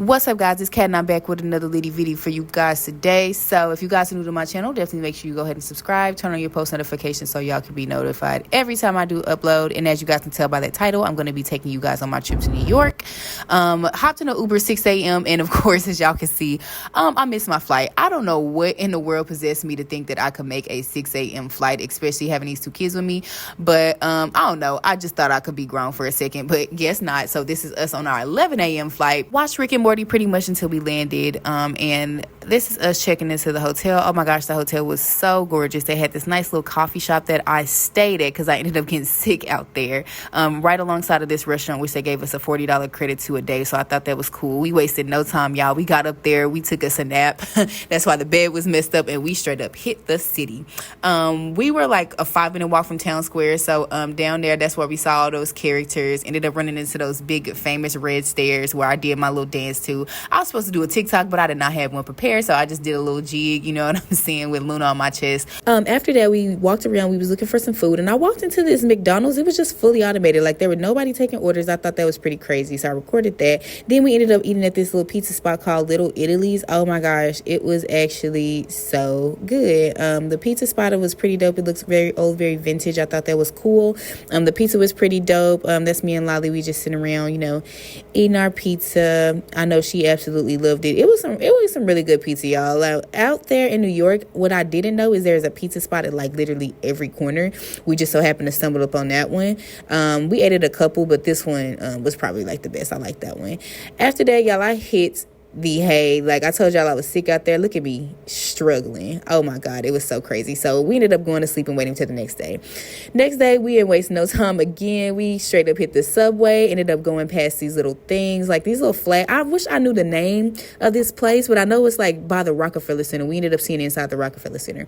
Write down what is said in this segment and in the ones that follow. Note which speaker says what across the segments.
Speaker 1: What's up, guys? It's Kat and I'm back with another litty video for you guys today. So if you guys are new to my channel, definitely make sure you go ahead and subscribe, turn on your post notifications so y'all can be notified every time I do upload. And as you guys can tell by that title, I'm going to be taking you guys on my trip to New York. Hopped in an Uber 6 a.m. and of course, as y'all can see, I missed my flight. I don't know what in the world possessed me to think that I could make a 6 a.m. flight, especially having these two kids with me. But I don't know. I just thought I could be grown for a second, but guess not. So this is us on our 11 a.m. flight. Watched Rick and Morty pretty much until we landed, and this is us checking into the hotel. Oh my gosh, the hotel was so gorgeous. They had this nice little coffee shop that I stayed at because I ended up getting sick out there, right alongside of this restaurant, which they gave us a $40 credit to a day. So I thought that was cool. We wasted no time, y'all. We got up there, we took us a nap. That's why the bed was messed up, and we straight up hit the city. We were like a 5-minute walk from Town Square, so down there, that's where we saw all those characters. Ended up running into those big famous red stairs where I did my little dance too. I was supposed to do a TikTok, but I did not have one prepared, so I just did a little jig, you know what I'm saying, with Luna on my chest. After that, we walked around. We was looking for some food, and I walked into this McDonald's. It was just fully automated. Like, there were nobody taking orders. I thought that was pretty crazy, so I recorded that. Then we ended up eating at this little pizza spot called Little Italy's. Oh my gosh, it was actually so good. The pizza spot was pretty dope. It looks very old, very vintage. I thought that was cool. The pizza was pretty dope. That's me and Lolly. We just sitting around, you know, eating our pizza. I know she absolutely loved it. It was some really good pizza, y'all. Out there in New York, what I didn't know is there's a pizza spot at like literally every corner. We just so happened to stumble up on that one. We ate at a couple, but this one was probably like the best. I like that one. After that, y'all, I hit the hay. Like I told y'all, I was sick out there. Look at me struggling. Oh my god, it was so crazy. So we ended up going to sleep and waiting till the next day. Next day, we didn't waste no time again. We straight up hit the subway, ended up going past these little things, like these little flag. I wish I knew the name of this place, but I know it's like by the Rockefeller Center. We ended up seeing it inside the Rockefeller Center,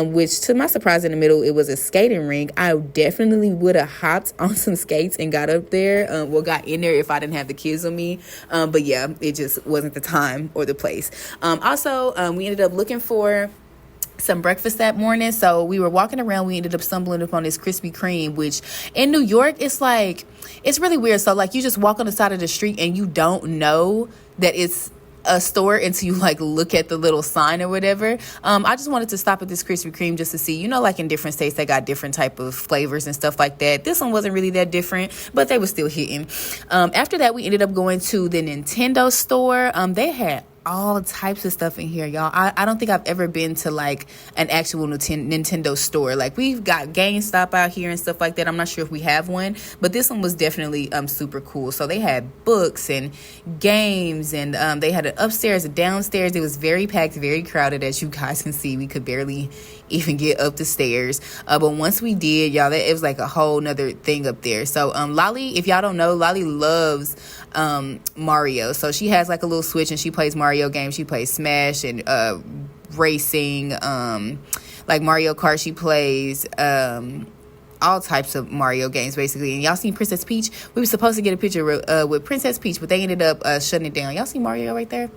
Speaker 1: which to my surprise, in the middle it was a skating rink. I definitely would have hopped on some skates and got up there, got in there if I didn't have the kids with me. But yeah, it just wasn't the time or the place. We ended up looking for some breakfast that morning. So we were walking around. We ended up stumbling upon this Krispy Kreme, which in New York, it's really weird. So like you just walk on the side of the street and you don't know that it's a store until you like look at the little sign or whatever. I just wanted to stop at this Krispy Kreme just to see, you know, like in different states they got different type of flavors and stuff like that. This one wasn't really that different, but they were still hitting. After that, we ended up going to the Nintendo store. They had all types of stuff in here, y'all. I don't think I've ever been to like an actual Nintendo store. Like we've got GameStop out here and stuff like that. I'm not sure if we have one, but this one was definitely super cool. So they had books and games, and they had an upstairs and downstairs. It was very packed, very crowded. As you guys can see, we could barely even get up the stairs, but once we did, y'all, it was like a whole nother thing up there. So Lolly, if y'all don't know, Lolly loves Mario. So she has like a little Switch and she plays Mario games. She plays Smash and racing, like Mario Kart. She plays all types of Mario games basically. And y'all seen Princess Peach? We were supposed to get a picture with Princess Peach, but they ended up shutting it down. Y'all see Mario right there?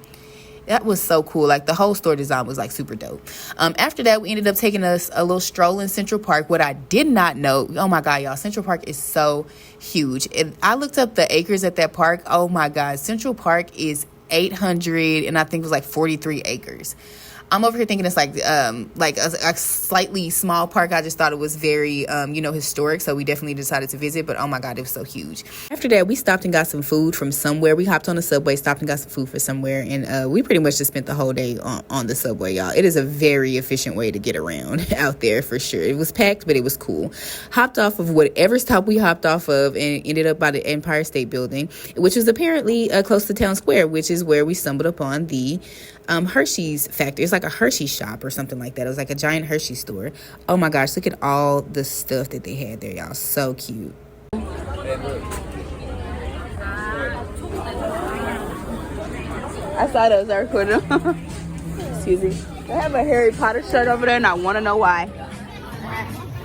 Speaker 1: That was so cool. Like the whole store design was like super dope. After that, we ended up taking us a little stroll in Central Park. What I did not know, oh my god, y'all, Central Park is so huge. I looked up the acres at that park. Oh my god, Central Park is 800 and I think it was like 43 acres. I'm over here thinking it's like a slightly small park. I just thought it was very, historic. So we definitely decided to visit. But oh my God, it was so huge. After that, we stopped and got some food from somewhere. We hopped on the subway, stopped and got some food for somewhere. And we pretty much just spent the whole day on the subway, y'all. It is a very efficient way to get around out there for sure. It was packed, but it was cool. Hopped off of whatever stop we hopped off of and ended up by the Empire State Building, which was apparently close to Town Square, which is where we stumbled upon the Hershey's factory. It's like a Hershey shop or something like that. It was like a giant Hershey store. Oh my gosh, look at all the stuff that they had there, y'all. So cute.
Speaker 2: I saw those. I recorded them. Excuse me. They have a Harry Potter shirt over there and I want to know why.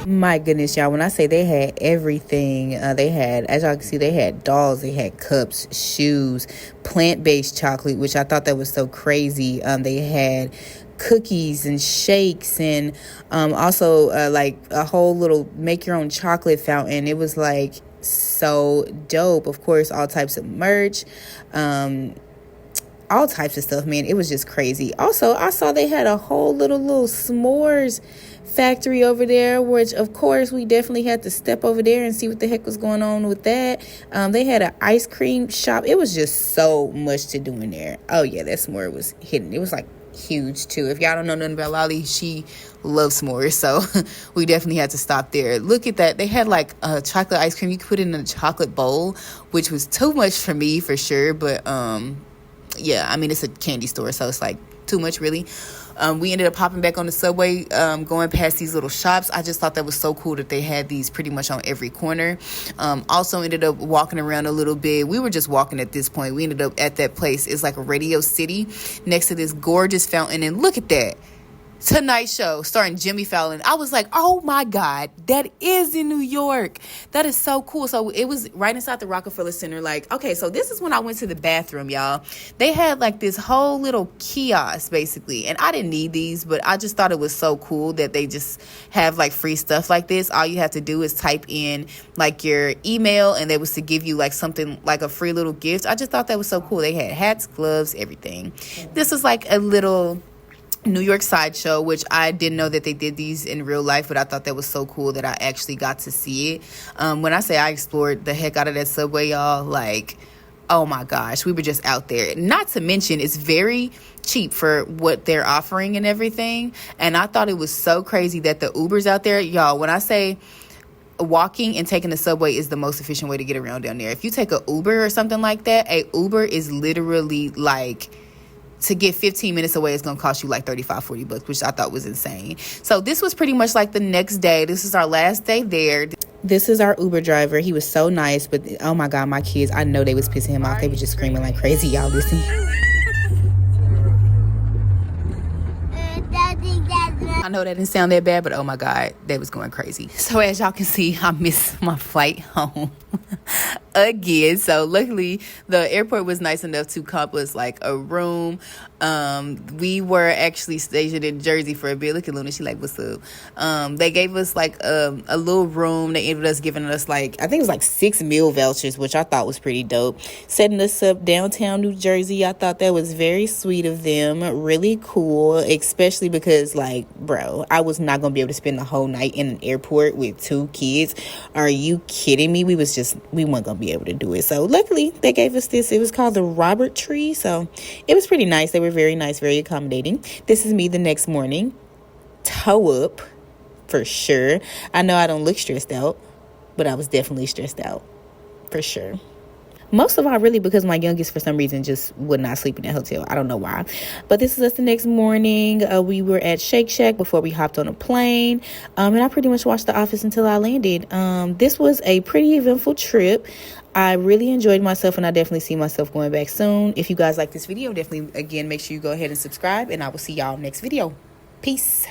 Speaker 1: My goodness, y'all, when I say they had everything, they had, as y'all can see, they had dolls, they had cups, shoes, plant-based chocolate, which I thought that was so crazy. They had cookies and shakes and also like a whole little make your own chocolate fountain. It was like so dope. Of course, all types of merch. all types of stuff, man. It was just crazy. Also, I saw they had a whole little s'mores factory over there, which of course we definitely had to step over there and see what the heck was going on with that. They had an ice cream shop. It was just so much to do in there. Oh yeah, that s'more was hidden. It was like huge too. If y'all don't know nothing about Lolly, she loves s'mores, so we definitely had to stop there. Look at that. They had like a chocolate ice cream you could put in a chocolate bowl, which was too much for me for sure, but yeah, I mean, it's a candy store, so it's like too much really. We ended up popping back on the subway, going past these little shops. I just thought that was so cool that they had these pretty much on every corner. Also ended up walking around a little bit. We were just walking at this point. We ended up at that place. It's like a Radio City next to this gorgeous fountain. And look at that. Tonight Show starring Jimmy Fallon. I was like, oh my God, that is in New York. That is so cool. So it was right inside the Rockefeller Center. Like, okay, so this is when I went to the bathroom, y'all. They had like this whole little kiosk basically. And I didn't need these, but I just thought it was so cool that they just have like free stuff like this. All you have to do is type in like your email and they was to give you like something like a free little gift. I just thought that was so cool. They had hats, gloves, everything. This was like a little New York sideshow, which I didn't know that they did these in real life, but I thought that was so cool that I actually got to see it. When I say I explored the heck out of that subway, y'all, like, oh my gosh, we were just out there. Not to mention, it's very cheap for what they're offering and everything. And I thought it was so crazy that the Ubers out there, y'all, when I say walking and taking the subway is the most efficient way to get around down there. If you take an Uber or something like that, a Uber is literally like, to get 15 minutes away, it's going to cost you like $35-40, which I thought was insane. So this was pretty much like the next day. This is our last day there. This is our Uber driver. He was so nice, but oh my God, my kids, I know they was pissing him off. They were just screaming like crazy. Y'all listen. I know that didn't sound that bad, but oh my God, they was going crazy. So as y'all can see, I missed my flight home again. So luckily the airport was nice enough to comp us like a room. We were actually stationed in Jersey for a bit. Look at Luna, she like, what's up? They gave us like a little room. They ended up giving us like, I think it was like 6 meal vouchers, which I thought was pretty dope. Setting us up downtown New Jersey. I thought that was very sweet of them. Really cool, especially because like, bro, I was not gonna be able to spend the whole night in an airport with 2 kids. Are you kidding me? We weren't gonna be able to do it. So luckily they gave us this. It was called the Robert Tree. So it was pretty nice. They were very nice, very accommodating. This is me the next morning. Toe up for sure. I know I don't look stressed out, but I was definitely stressed out for sure. Most of all, really, because my youngest, for some reason, just would not sleep in that hotel. I don't know why. But this is us the next morning. We were at Shake Shack before we hopped on a plane. And I pretty much watched The Office until I landed. This was a pretty eventful trip. I really enjoyed myself, and I definitely see myself going back soon. If you guys like this video, definitely, again, make sure you go ahead and subscribe. And I will see y'all next video. Peace.